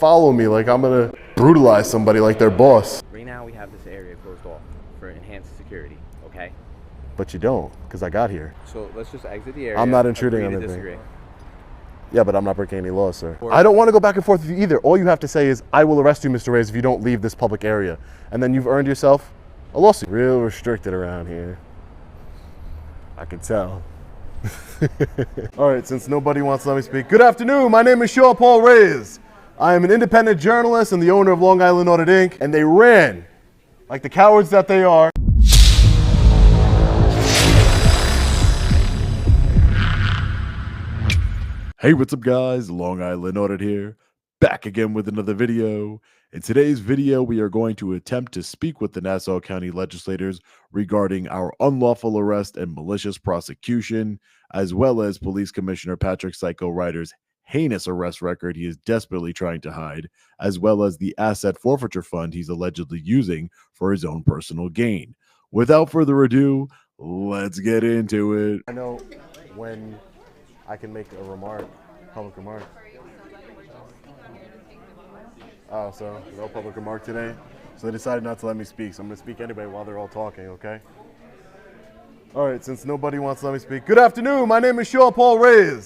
follow me like I'm gonna brutalize somebody like their boss. Right now we have this area closed off for enhanced security, okay? But you don't, because I got here. So let's just exit the area. I'm not intruding on anything. Yeah, but I'm not breaking any laws, sir. I don't want to go back and forth with you either. All you have to say is, I will arrest you, Mr. Reyes, if you don't leave this public area. And then you've earned yourself a lawsuit. Real restricted around here. I can tell. All right, since nobody wants to let me speak. Good afternoon, my name is Sha Paul Ray. I am an independent journalist and the owner of Long Island Audit Inc. And they ran, like the cowards that they are. Hey, what's up guys? Long Island Audit here, back again with another video. In today's video, we are going to attempt to speak with the Nassau County legislators regarding our unlawful arrest and malicious prosecution, as well as Police Commissioner Patrick "Psycho" Ryder's heinous arrest record he is desperately trying to hide, as well as the asset forfeiture fund he's allegedly using for his own personal gain. Without further ado, let's get into it. I know when I can make a remark, public remark. Oh, so no public remark today? So they decided not to let me speak, so I'm gonna speak anyway while they're all talking, okay? All right, since nobody wants to let me speak. Good afternoon, my name is Sha Paul Ray.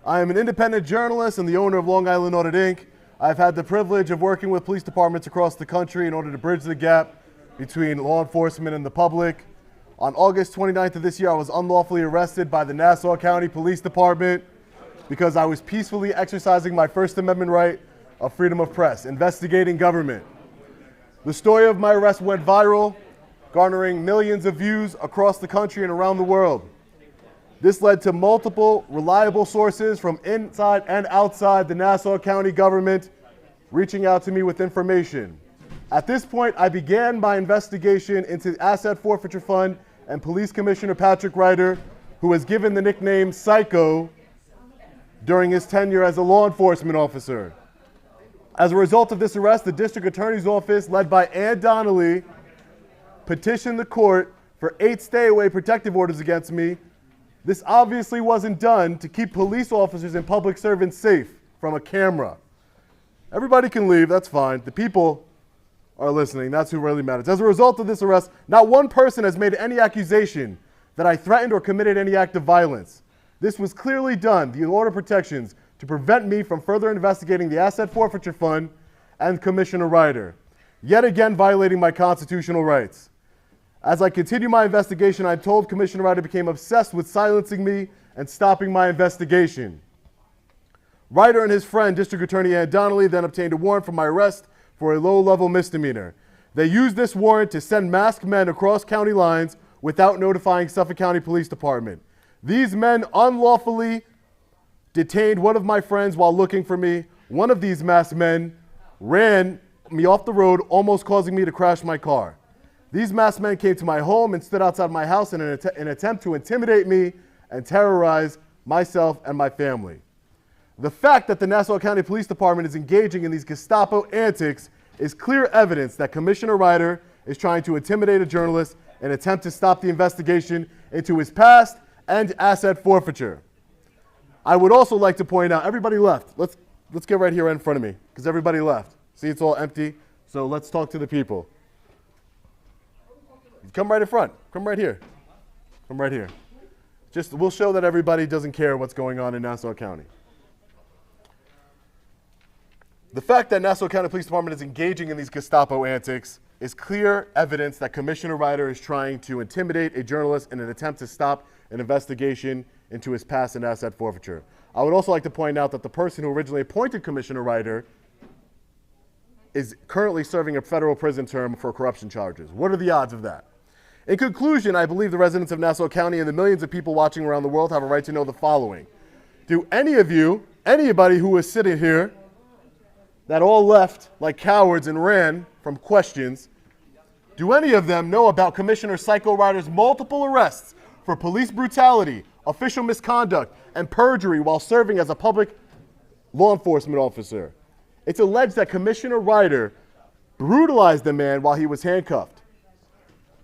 I am an independent journalist and the owner of Long Island Audit Inc. I've had the privilege of working with police departments across the country in order to bridge the gap between law enforcement and the public. On August 29th of this year, I was unlawfully arrested by the Nassau County Police Department because I was peacefully exercising my First Amendment right of freedom of press, investigating government. The story of my arrest went viral, garnering millions of views across the country and around the world. This led to multiple reliable sources from inside and outside the Nassau County government reaching out to me with information. At this point, I began my investigation into the asset forfeiture fund and Police Commissioner Patrick Ryder, who was given the nickname Psycho during his tenure as a law enforcement officer. As a result of this arrest, the District Attorney's Office, led by Ann Donnelly, petitioned the court for 8 stay-away protective orders against me. This obviously wasn't done to keep police officers and public servants safe from a camera. Everybody can leave, that's fine. The people are listening, that's who really matters. As a result of this arrest, not one person has made any accusation that I threatened or committed any act of violence. This was clearly done, the order protections, to prevent me from further investigating the asset forfeiture fund and Commissioner Ryder, yet again violating my constitutional rights. As I continue my investigation, I'm told Commissioner Ryder became obsessed with silencing me and stopping my investigation. Ryder and his friend, District Attorney Ann Donnelly, then obtained a warrant for my arrest for a low-level misdemeanor. They used this warrant to send masked men across county lines without notifying Suffolk County Police Department. These men unlawfully detained one of my friends while looking for me. One of these masked men ran me off the road, almost causing me to crash my car. These masked men came to my home and stood outside my house in an attempt to intimidate me and terrorize myself and my family. The fact that the Nassau County Police Department is engaging in these Gestapo antics is clear evidence that Commissioner Ryder is trying to intimidate a journalist in an attempt to stop the investigation into his past and asset forfeiture. I would also like to point out, everybody left. Let's get right here in front of me, because everybody left. See, it's all empty, so let's talk to the people. Come right in front. Come right here. Come right here. We'll show that everybody doesn't care what's going on in Nassau County. The fact that Nassau County Police Department is engaging in these Gestapo antics is clear evidence that Commissioner Ryder is trying to intimidate a journalist in an attempt to stop an investigation into his past and asset forfeiture. I would also like to point out that the person who originally appointed Commissioner Ryder is currently serving a federal prison term for corruption charges. What are the odds of that? In conclusion, I believe the residents of Nassau County and the millions of people watching around the world have a right to know the following. Do any of you, anybody who is sitting here, that all left like cowards and ran from questions, do any of them know about Commissioner Psycho Ryder's multiple arrests for police brutality, official misconduct, and perjury while serving as a public law enforcement officer? It's alleged that Commissioner Ryder brutalized the man while he was handcuffed.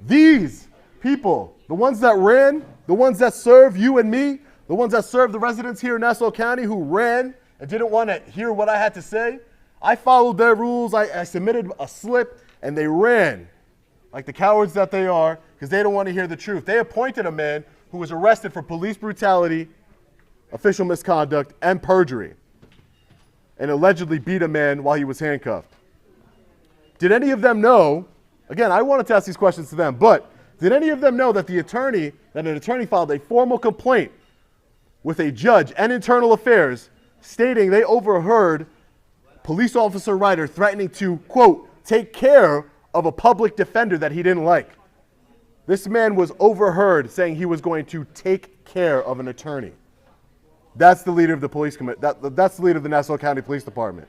These people, the ones that ran, the ones that serve you and me, the ones that serve the residents here in Nassau County who ran and didn't want to hear what I had to say, I followed their rules. I submitted a slip, and they ran like the cowards that they are because they don't want to hear the truth. They appointed a man who was arrested for police brutality, official misconduct, and perjury, and allegedly beat a man while he was handcuffed. Did any of them know, again, I wanted to ask these questions to them, but did any of them know that an attorney filed a formal complaint with a judge and internal affairs stating they overheard police officer Ryder threatening to, quote, take care of a public defender that he didn't like? This man was overheard saying he was going to take care of an attorney. That's the leader of the police that's the leader of the Nassau County Police Department.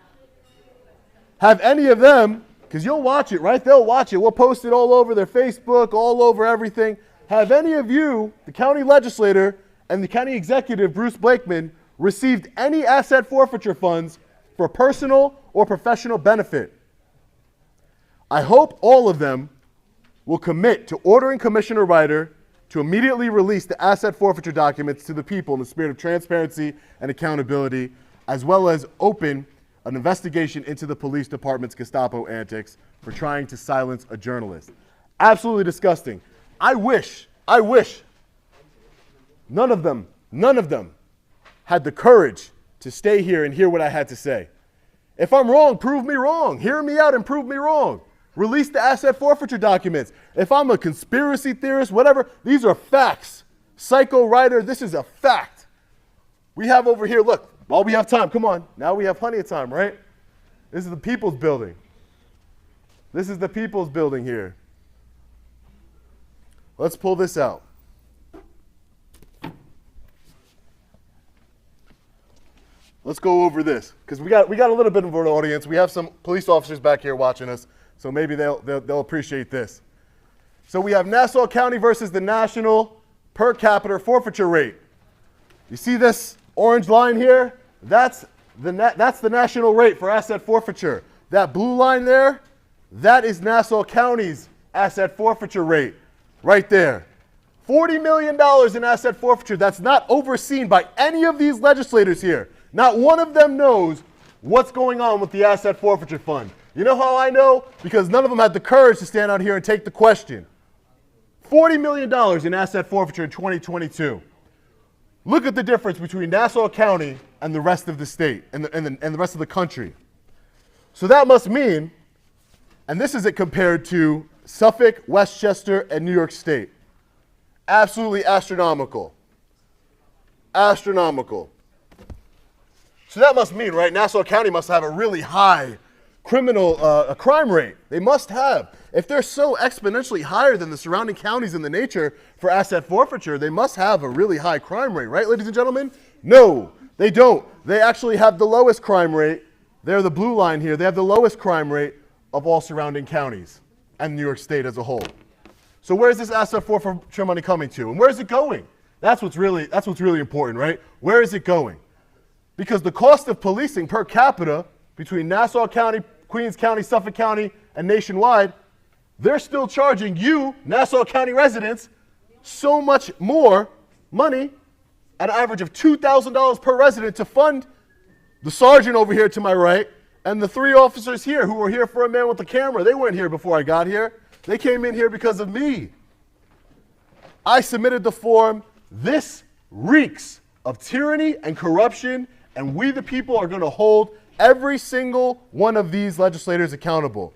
Have any of them, because you'll watch it, right? They'll watch it. We'll post it all over their Facebook, all over everything. Have any of you, the county legislator and the county executive, Bruce Blakeman, received any asset forfeiture funds for personal or professional benefit? I hope all of them will commit to ordering Commissioner Ryder to immediately release the asset forfeiture documents to the people in the spirit of transparency and accountability, as well as open an investigation into the police department's Gestapo antics for trying to silence a journalist. Absolutely disgusting. I wish none of them had the courage to stay here and hear what I had to say. If I'm wrong, prove me wrong. Hear me out and prove me wrong. Release the asset forfeiture documents. If I'm a conspiracy theorist, whatever, these are facts. Psycho Ryder, this is a fact. We have over here, look, while we have time, come on. Now we have plenty of time, right? This is the people's building. This is the people's building here. Let's pull this out. Let's go over this, because we got a little bit of an audience. We have some police officers back here watching us, so maybe they'll appreciate this. So we have Nassau County versus the national per capita forfeiture rate. You see this orange line here? That's the national rate for asset forfeiture. That blue line there, that is Nassau County's asset forfeiture rate right there. $40 million in asset forfeiture that's not overseen by any of these legislators here. Not one of them knows what's going on with the asset forfeiture fund. You know how I know? Because none of them had the courage to stand out here and take the question. $40 million in asset forfeiture in 2022. Look at the difference between Nassau County and the rest of the state and the rest of the country. So that must mean, and this is it compared to Suffolk, Westchester, and New York State. Absolutely astronomical. Astronomical. So that must mean, right, Nassau County must have a really high crime rate. They must have. If they're so exponentially higher than the surrounding counties in the nature for asset forfeiture, they must have a really high crime rate, right, ladies and gentlemen? No, they don't. They actually have the lowest crime rate. They're the blue line here. They have the lowest crime rate of all surrounding counties and New York State as a whole. So where's this asset forfeiture money coming to, and where's it going? That's what's really important, right? Where is it going? Because the cost of policing per capita between Nassau County, Queens County, Suffolk County, and nationwide, they're still charging you, Nassau County residents, so much more money, at an average of $2,000 per resident, to fund the sergeant over here to my right and the 3 officers here who were here for a man with a camera. They weren't here before I got here. They came in here because of me. I submitted the form. This reeks of tyranny and corruption, and we the people are going to hold every single one of these legislators accountable.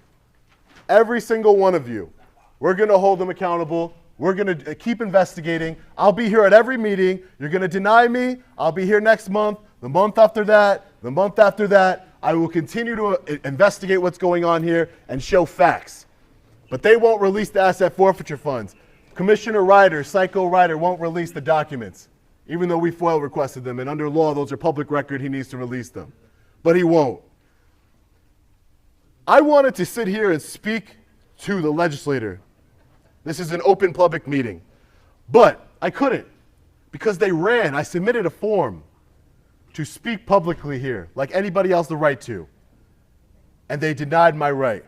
Every single one of you. We're going to hold them accountable. We're going to keep investigating. I'll be here at every meeting. You're going to deny me. I'll be here next month, the month after that, the month after that. I will continue to investigate what's going on here and show facts. But they won't release the asset forfeiture funds. Commissioner Ryder, Psycho Ryder, won't release the documents, even though we FOIL requested them, and under law, those are public record. He needs to release them. But he won't. I wanted to sit here and speak to the legislator. This is an open public meeting. But I couldn't, because they ran. I submitted a form to speak publicly here, like anybody else the right to. And they denied my right.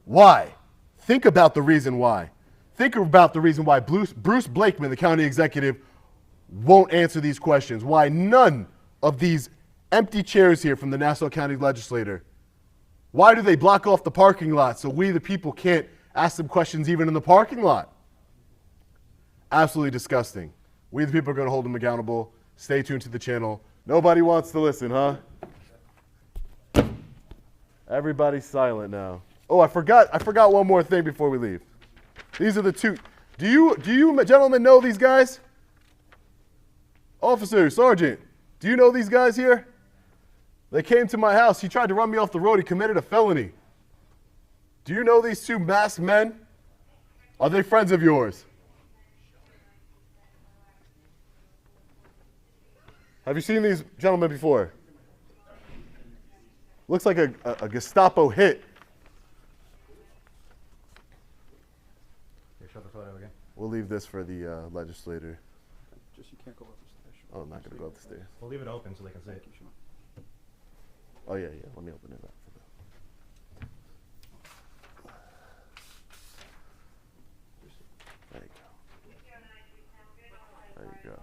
Why? Think about the reason why. Think about the reason why Bruce Blakeman, the county executive, won't answer these questions. Why none of these empty chairs here from the Nassau County legislator Why do they block off the parking lot so we, the people, can't ask them questions even in the parking lot? Absolutely disgusting. We, the people, are going to hold them accountable. Stay tuned to the channel. Nobody wants to listen, huh? Everybody's silent now. Oh, I forgot one more thing before we leave. These are the two. Do you gentlemen know these guys? Officer, Sergeant, do you know these guys here? They came to my house. He tried to run me off the road. He committed a felony. Do you know these two masked men? Are they friends of yours? Have you seen these gentlemen before? Looks like a Gestapo hit. Show the photo again. We'll leave this for the legislator. Just you can't go up the stairs. Oh, I'm not going to go up the stairs. We'll leave it open so they can see it. Oh, yeah. Let me open it up. There you go. There you go.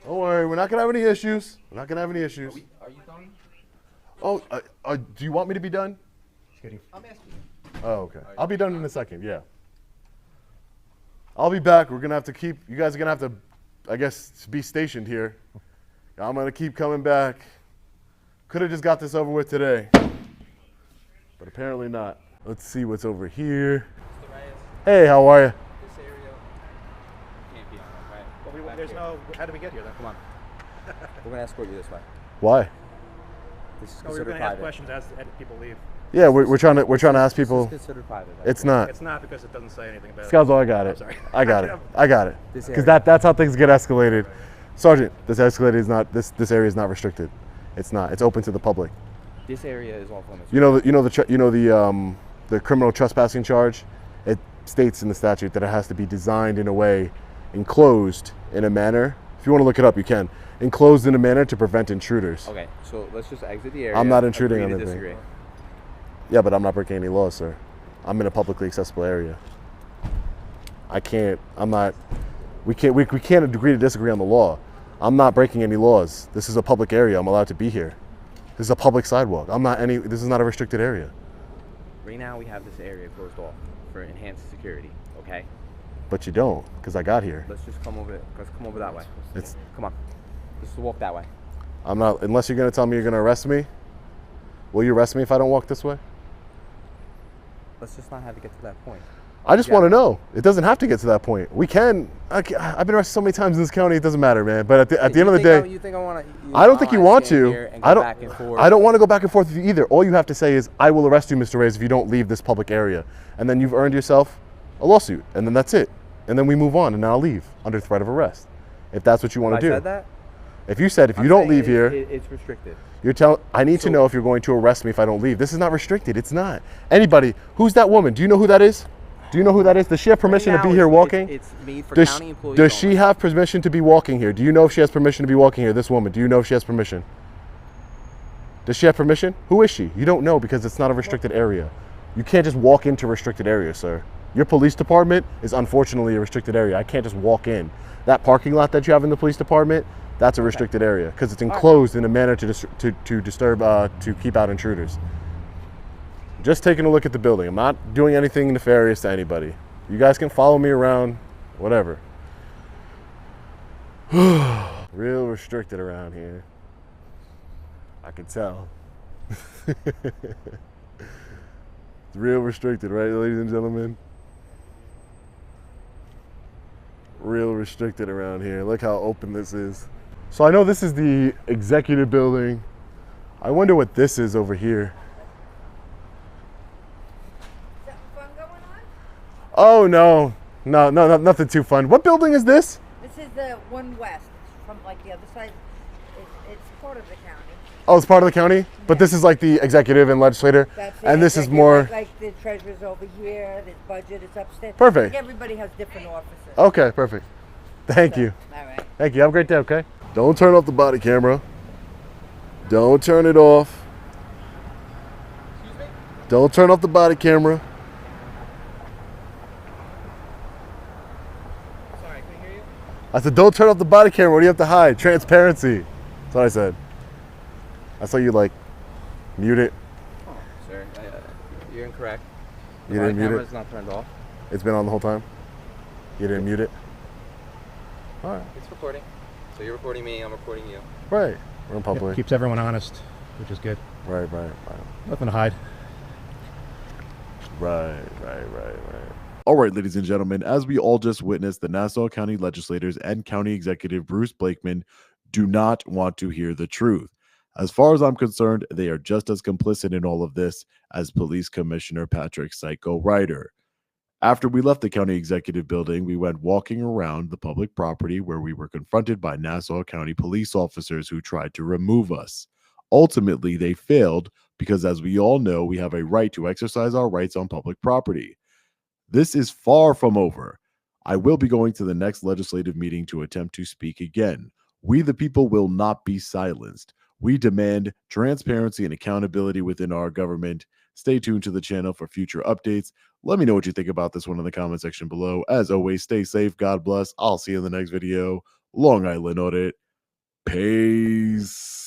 Don't worry. We're not going to have any issues. We're not going to have any issues. Are you done? Oh, do you want me to be done? Just kidding. I'm asking you. Oh, okay. I'll be done in a second, yeah. I'll be back. We're going to have to keep, you guys are going to have to, I guess, be stationed here. I'm going to keep coming back. Could have just got this over with today, but apparently not. Let's see what's over here. Mr. Reyes, Hey, how are you? this area can't be on, right? Well, there's no. How did we get here then? Come on. We're going to escort you this way. Why? This is No, we were considered going to ask private. questions as people leave. Yeah, we're trying to ask This people. is considered private. It's not. It's not because it doesn't say anything about it. Scalzo, I got it. I'm sorry. I got it. I got it. This Because area. that's how things get escalated. Sergeant, this escalated is not. This area is not restricted. It's not. It's open to the public. This area is off limits. The criminal trespassing charge. It states in the statute that it has to be designed in a way, enclosed in a manner. If you want to look it up, you can. Enclosed in a manner to prevent intruders. Okay, so let's just exit the area. I'm not intruding Agree on to anything. disagree. Yeah, but I'm not breaking any laws, sir. I'm in a publicly accessible area. I can't. I'm not. We can't agree to disagree on the law. I'm not breaking any laws. This is a public area. I'm allowed to be here. This is a public sidewalk. This is not a restricted area. Right now we have this area closed off for enhanced security, okay? But you don't, because I got here. Let's just come over that way. It's. Come on. Let's walk that way. I'm not. Unless you're gonna tell me you're gonna arrest me. Will you arrest me if I don't walk this way? Let's just not have to get to that point. I just want to know. It doesn't have to get to that point. We can. I've been arrested so many times in this county. It doesn't matter, man. But at the end of the day, you think I want to? I don't think you want to. I don't want to go back and forth with you either. All you have to say is, I will arrest you, Mr. Reyes, if you don't leave this public area. And then you've earned yourself a lawsuit. And then that's it. And then we move on, and then I'll leave under threat of arrest. If that's what you want to do. I said that? If you said, if you don't leave here, it's restricted. you're telling, I need to know if you're going to arrest me if I don't leave. This is not restricted. It's not. Anybody, who's that woman? Do you know who that is? Do you know who that is? Does she have permission to be here walking? It's made for Does, county employees. does she only. have permission to be walking here? Do you know if she has permission to be walking here? This woman, do you know if she has permission? Does she have permission? Who is she? You don't know because it's not a restricted area. You can't just walk into a restricted area, sir. Your police department is unfortunately a restricted area. I can't just walk in. That parking lot that you have in the police department, that's a restricted area because it's enclosed in a manner to keep out intruders. Just taking a look at the building. I'm not doing anything nefarious to anybody. You guys can follow me around, whatever. Real restricted around here. I can tell. It's real restricted, right, ladies and gentlemen? Real restricted around here. Look how open this is. So I know this is the executive building. I wonder what this is over here. Something fun going on? Oh no, nothing too fun. What building is this? This is the one west. It's from like the other side. It's part of the county. Oh, it's part of the county, but this is like the executive and legislator, That's and it. this is Like, more. like the treasurer's over here. The budget is upstairs. Perfect. Like everybody has different offices. Okay, perfect. Thank you. All right. Thank you. Have a great day. Okay. Don't turn off the body camera. Don't turn it off. Don't turn off the body camera. Sorry, can you hear you? I said, don't turn off the body camera. What do you have to hide? Transparency. That's what I said. I saw you like mute it. Sir, You're incorrect. The You body didn't mute camera it? is not turned off. It's been on the whole time? You didn't mute it? All right. It's recording. So you're recording me, I'm recording you. Right. We're in public. Keeps everyone honest, which is good. Right. Nothing to hide. Right. All right, ladies and gentlemen, as we all just witnessed, the Nassau County legislators and County Executive Bruce Blakeman do not want to hear the truth. As far as I'm concerned, they are just as complicit in all of this as Police Commissioner Patrick Psycho Ryder. After we left the county executive building, we went walking around the public property where we were confronted by Nassau County police officers who tried to remove us. Ultimately, they failed because, as we all know, we have a right to exercise our rights on public property. This is far from over. I will be going to the next legislative meeting to attempt to speak again. We, the people, will not be silenced. We demand transparency and accountability within our government. Stay tuned to the channel for future updates. Let me know what you think about this one in the comment section below. As always, stay safe. God bless. I'll see you in the next video. Long Island Audit. Peace.